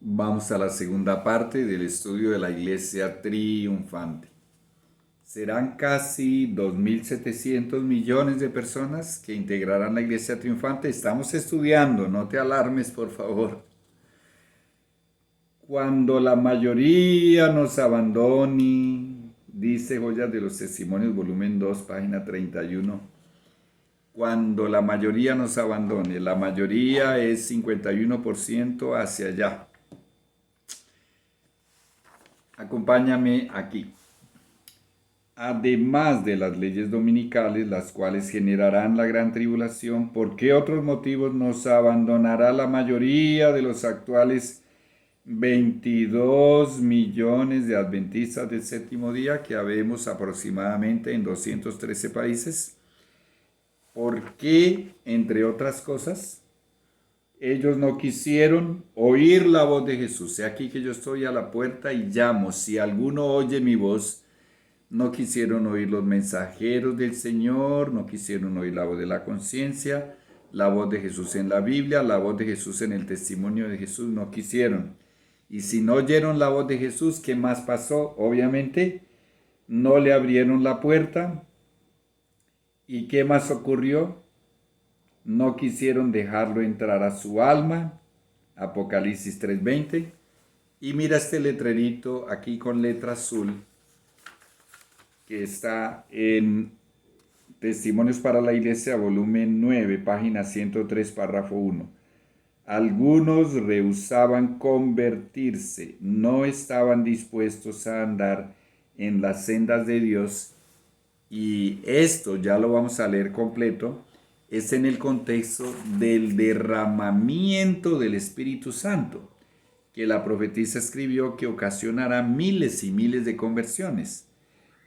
Vamos a la segunda parte del estudio de la Iglesia Triunfante. Serán casi 2.700 millones de personas que integrarán la Iglesia Triunfante. Estamos estudiando, no te alarmes, por favor. Cuando la mayoría nos abandone, dice Joyas de los Testimonios, volumen 2, página 31. Cuando la mayoría nos abandone, la mayoría es 51% hacia allá. Acompáñame aquí. Además de las leyes dominicales, las cuales generarán la gran tribulación, ¿por qué otros motivos nos abandonará la mayoría de los actuales 22 millones de adventistas del séptimo día que habemos aproximadamente en 213 países? ¿Por qué, entre otras cosas, ellos no quisieron oír la voz de Jesús? He aquí que yo estoy a la puerta y llamo. Si alguno oye mi voz, no quisieron oír los mensajeros del Señor, no quisieron oír la voz de la conciencia, la voz de Jesús en la Biblia, la voz de Jesús en el testimonio de Jesús, no quisieron. Y si no oyeron la voz de Jesús, ¿qué más pasó? Obviamente, no le abrieron la puerta. ¿Y qué más ocurrió? No quisieron dejarlo entrar a su alma. Apocalipsis 3:20. Y mira este letrerito aquí con letra azul que está en Testimonios para la Iglesia, volumen 9, página 103, párrafo 1. Algunos rehusaban convertirse, no estaban dispuestos a andar en las sendas de Dios, y esto ya lo vamos a leer completo, es en el contexto del derramamiento del Espíritu Santo, que la profetisa escribió que ocasionará miles y miles de conversiones.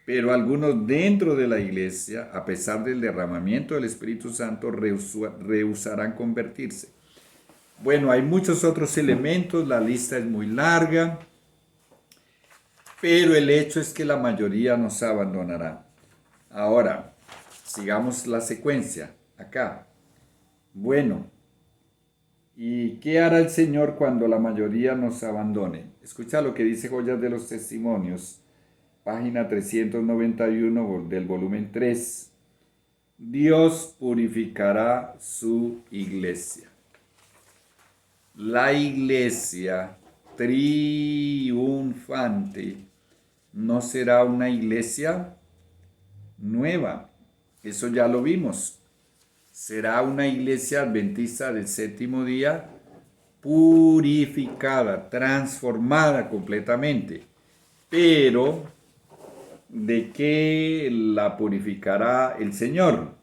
Pero algunos dentro de la iglesia, a pesar del derramamiento del Espíritu Santo, rehusarán convertirse. Bueno, hay muchos otros elementos, la lista es muy larga, pero el hecho es que la mayoría nos abandonará. Ahora, sigamos la secuencia acá. Bueno, ¿y qué hará el Señor cuando la mayoría nos abandone? Escucha lo que dice Joyas de los Testimonios, página 391 del volumen 3. Dios purificará su iglesia. La iglesia triunfante no será una iglesia nueva. Eso ya lo vimos. Será una iglesia adventista del séptimo día purificada, transformada completamente. Pero ¿de qué la purificará el Señor?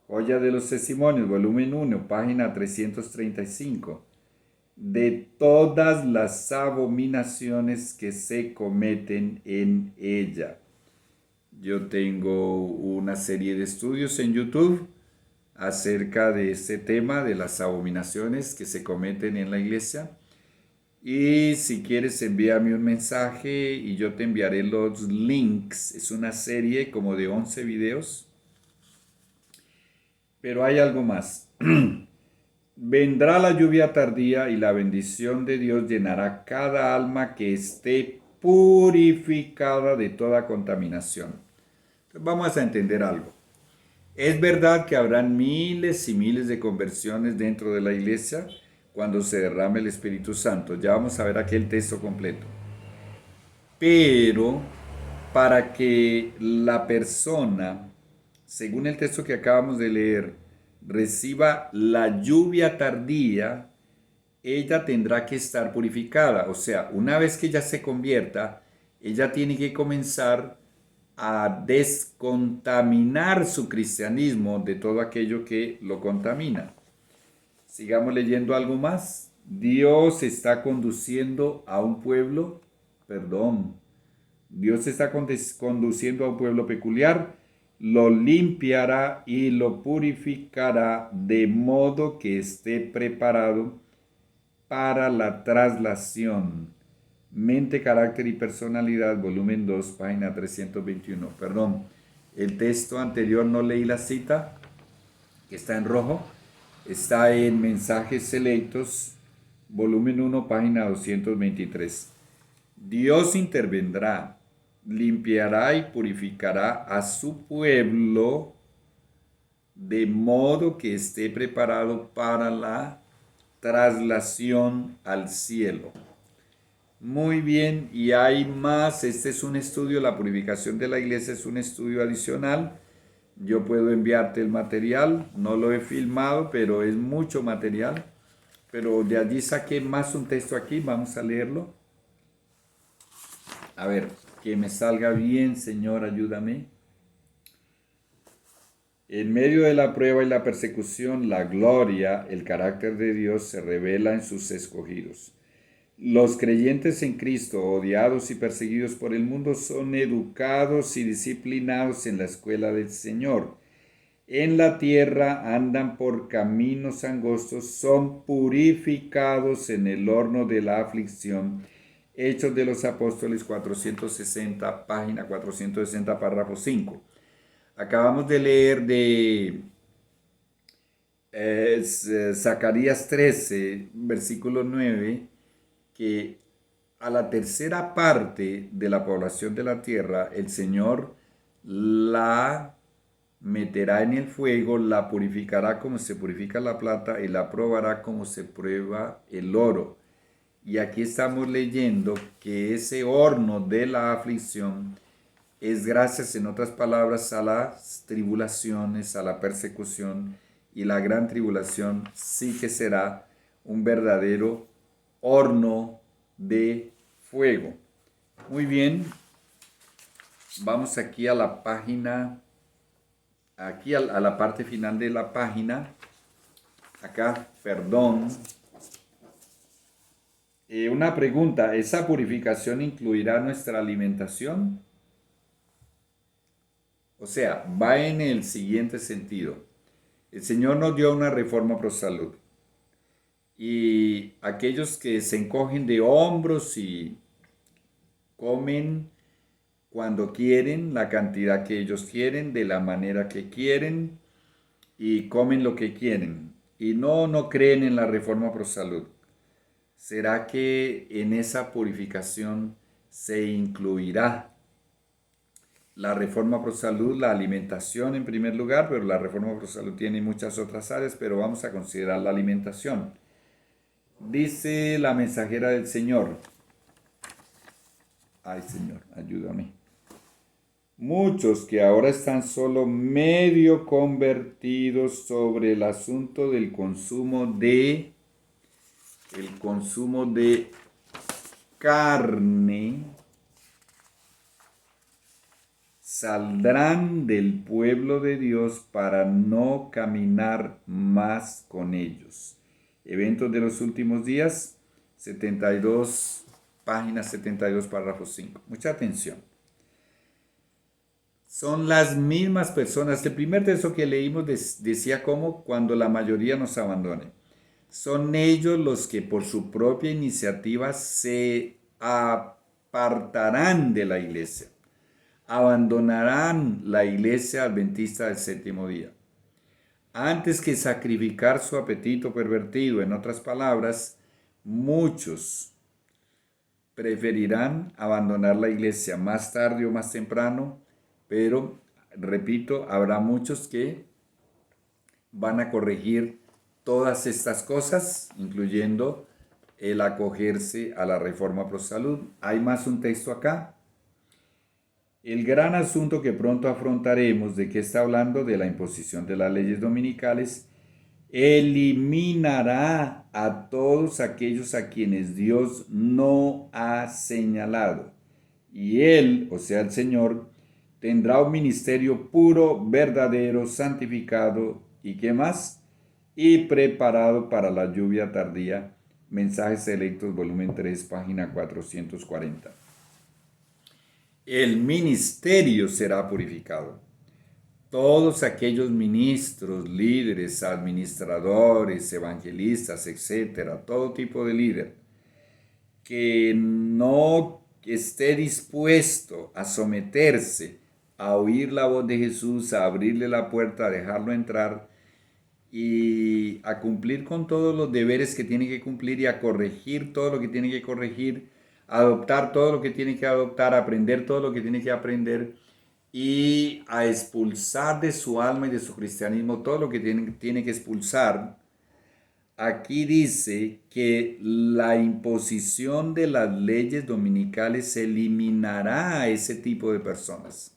Joya de los Testimonios, volumen 1, página 335. De todas las abominaciones que se cometen en ella. Yo tengo una serie de estudios en YouTube acerca de este tema de las abominaciones que se cometen en la iglesia. Y si quieres, envíame un mensaje y yo te enviaré los links. Es una serie como de 11 videos. Pero hay algo más. Vendrá la lluvia tardía y la bendición de Dios llenará cada alma que esté purificada de toda contaminación. Entonces vamos a entender algo. Es verdad que habrán miles y miles de conversiones dentro de la iglesia cuando se derrame el Espíritu Santo. Ya vamos a ver aquí el texto completo. Pero para que la persona, según el texto que acabamos de leer, reciba la lluvia tardía, ella tendrá que estar purificada. O sea, una vez que ella se convierta, ella tiene que comenzar a descontaminar su cristianismo de todo aquello que lo contamina. Sigamos leyendo algo más. Dios está conduciendo a un pueblo, Dios está conduciendo a un pueblo peculiar, lo limpiará y lo purificará de modo que esté preparado para la traslación. Mente, carácter y personalidad, volumen 2, página 321. Perdón, el texto anterior no leí la cita, que está en rojo. Está en Mensajes Selectos, volumen 1, página 223. Dios intervendrá, limpiará y purificará a su pueblo de modo que esté preparado para la traslación al cielo. Muy bien, y hay más. Este es un estudio, la purificación de la iglesia es un estudio adicional. Yo puedo enviarte el material, no lo he filmado, pero es mucho material. Pero de allí saqué más un texto aquí, vamos a leerlo. A ver, que me salga bien, Señor, ayúdame. En medio de la prueba y la persecución, la gloria, el carácter de Dios se revela en sus escogidos. Los creyentes en Cristo, odiados y perseguidos por el mundo, son educados y disciplinados en la escuela del Señor. En la tierra andan por caminos angostos, son purificados en el horno de la aflicción. Hechos de los Apóstoles 460, página 460, párrafo 5. Acabamos de leer de Zacarías 13, versículo 9, que a la tercera parte de la población de la tierra, el Señor la meterá en el fuego, la purificará como se purifica la plata y la probará como se prueba el oro. Y aquí estamos leyendo que ese horno de la aflicción es gracias, en otras palabras, a las tribulaciones, a la persecución, y la gran tribulación sí que será un verdadero horno de fuego. Muy bien, vamos aquí a la página, aquí a la parte final de la página, acá, perdón. Una pregunta, ¿esa purificación incluirá nuestra alimentación? O sea, va en el siguiente sentido. El Señor nos dio una reforma pro salud. Y aquellos que se encogen de hombros y comen cuando quieren, la cantidad que ellos quieren, de la manera que quieren, y comen lo que quieren, y no creen en la reforma pro salud. ¿Será que en esa purificación se incluirá la reforma pro salud, la alimentación en primer lugar? Pero la reforma pro salud tiene muchas otras áreas, pero vamos a considerar la alimentación. Dice la mensajera del Señor. Ay, Señor, ayúdame. Muchos que ahora están solo medio convertidos sobre el asunto del consumo de carne saldrán del pueblo de Dios para no caminar más con ellos. Eventos de los últimos días, 72, página 72, párrafo 5. Mucha atención. Son las mismas personas. El primer texto que leímos decía cómo cuando la mayoría nos abandone. Son ellos los que por su propia iniciativa se apartarán de la iglesia. Abandonarán la iglesia adventista del séptimo día. Antes que sacrificar su apetito pervertido, en otras palabras, muchos preferirán abandonar la iglesia más tarde o más temprano, pero, repito, habrá muchos que van a corregir todas estas cosas, incluyendo el acogerse a la reforma pro salud. Hay más un texto acá. El gran asunto que pronto afrontaremos, ¿de qué está hablando? De la imposición de las leyes dominicales, eliminará a todos aquellos a quienes Dios no ha señalado. Y Él, o sea el Señor, tendrá un ministerio puro, verdadero, santificado y ¿qué más? Y preparado para la lluvia tardía. Mensajes Selectos, volumen 3, página 440. El ministerio será purificado. Todos aquellos ministros, líderes, administradores, evangelistas, etcétera, todo tipo de líder que no esté dispuesto a someterse, a oír la voz de Jesús, a abrirle la puerta, a dejarlo entrar y a cumplir con todos los deberes que tiene que cumplir y a corregir todo lo que tiene que corregir, a adoptar todo lo que tiene que adoptar, a aprender todo lo que tiene que aprender y a expulsar de su alma y de su cristianismo todo lo que tiene que expulsar. Aquí dice que la imposición de las leyes dominicales eliminará a ese tipo de personas.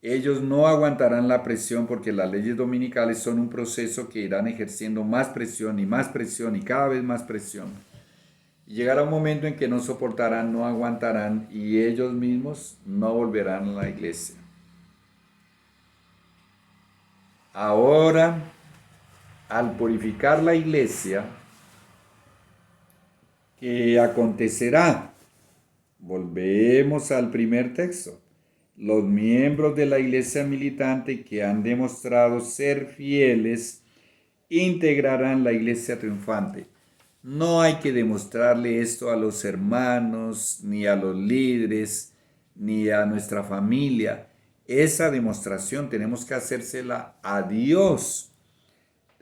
Ellos no aguantarán la presión porque las leyes dominicales son un proceso que irán ejerciendo más presión y cada vez más presión. Y llegará un momento en que no soportarán, no aguantarán y ellos mismos no volverán a la iglesia. Ahora, al purificar la iglesia, ¿qué acontecerá? Volvemos al primer texto. Los miembros de la iglesia militante que han demostrado ser fieles integrarán la iglesia triunfante. No hay que demostrarle esto a los hermanos, ni a los líderes, ni a nuestra familia. Esa demostración tenemos que hacérsela a Dios.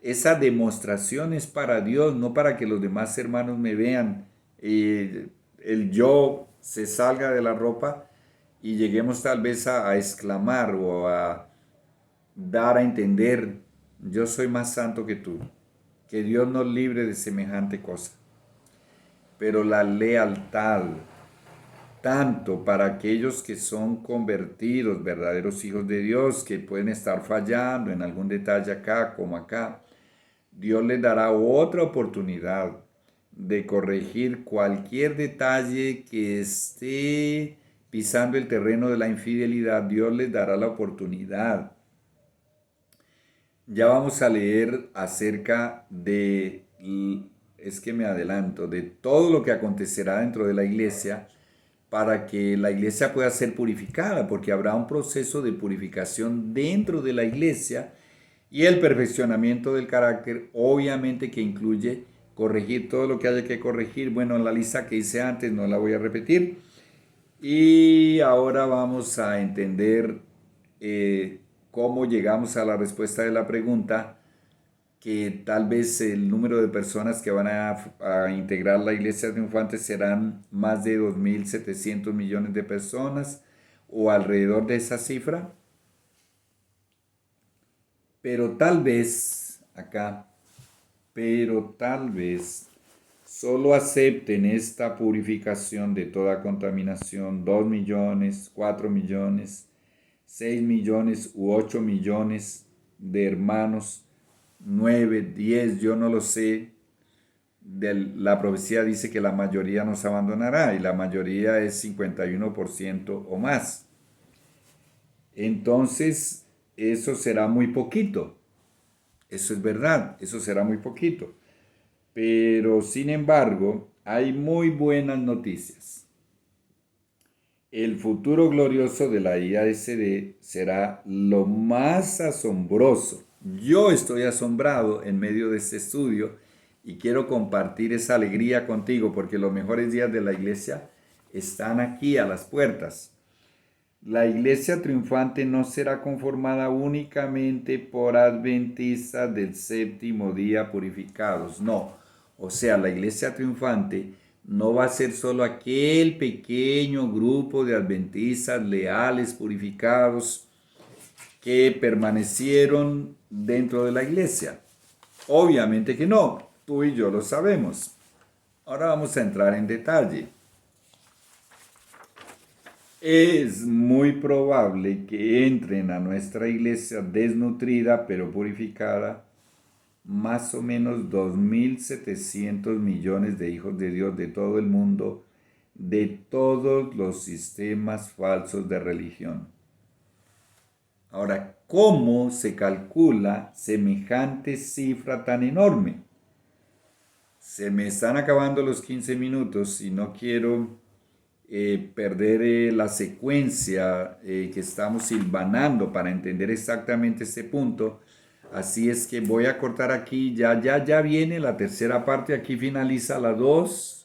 Esa demostración es para Dios, no para que los demás hermanos me vean. El yo se salga de la ropa y lleguemos tal vez a exclamar o a dar a entender, yo soy más santo que tú. Que Dios nos libre de semejante cosa. Pero la lealtad, tanto para aquellos que son convertidos, verdaderos hijos de Dios, que pueden estar fallando en algún detalle acá como acá, Dios les dará otra oportunidad de corregir cualquier detalle que esté pisando el terreno de la infidelidad. Dios les dará la oportunidad. Ya vamos a leer acerca de, es que me adelanto, de todo lo que acontecerá dentro de la iglesia para que la iglesia pueda ser purificada, porque habrá un proceso de purificación dentro de la iglesia y el perfeccionamiento del carácter, obviamente que incluye corregir todo lo que haya que corregir. Bueno, en la lista que hice antes no la voy a repetir. Y ahora vamos a entender cómo llegamos a la respuesta de la pregunta, que tal vez el número de personas que van a integrar la iglesia triunfante serán más de 2.700 millones de personas o alrededor de esa cifra. Pero tal vez, acá, pero tal vez solo acepten esta purificación de toda contaminación 2 millones, 4 millones, 6 millones u 8 millones de hermanos, 9, 10, yo no lo sé. La profecía dice que la mayoría nos abandonará y la mayoría es 51% o más. Entonces, eso será muy poquito. Eso es verdad, eso será muy poquito. Pero, sin embargo, hay muy buenas noticias. El futuro glorioso de la IASD será lo más asombroso. Yo estoy asombrado en medio de este estudio y quiero compartir esa alegría contigo porque los mejores días de la iglesia están aquí a las puertas. La iglesia triunfante no será conformada únicamente por adventistas del séptimo día purificados, no. O sea, la iglesia triunfante no va a ser solo aquel pequeño grupo de adventistas leales, purificados, que permanecieron dentro de la iglesia. Obviamente que no, tú y yo lo sabemos. Ahora vamos a entrar en detalle. Es muy probable que entren a nuestra iglesia desnutrida pero purificada más o menos 2.700 millones de hijos de Dios de todo el mundo, de todos los sistemas falsos de religión. Ahora, ¿cómo se calcula semejante cifra tan enorme? Se me están acabando los 15 minutos y no quiero perder la secuencia que estamos silvanando para entender exactamente este punto. Así es que voy a cortar aquí, ya viene la tercera parte, aquí finaliza la 2.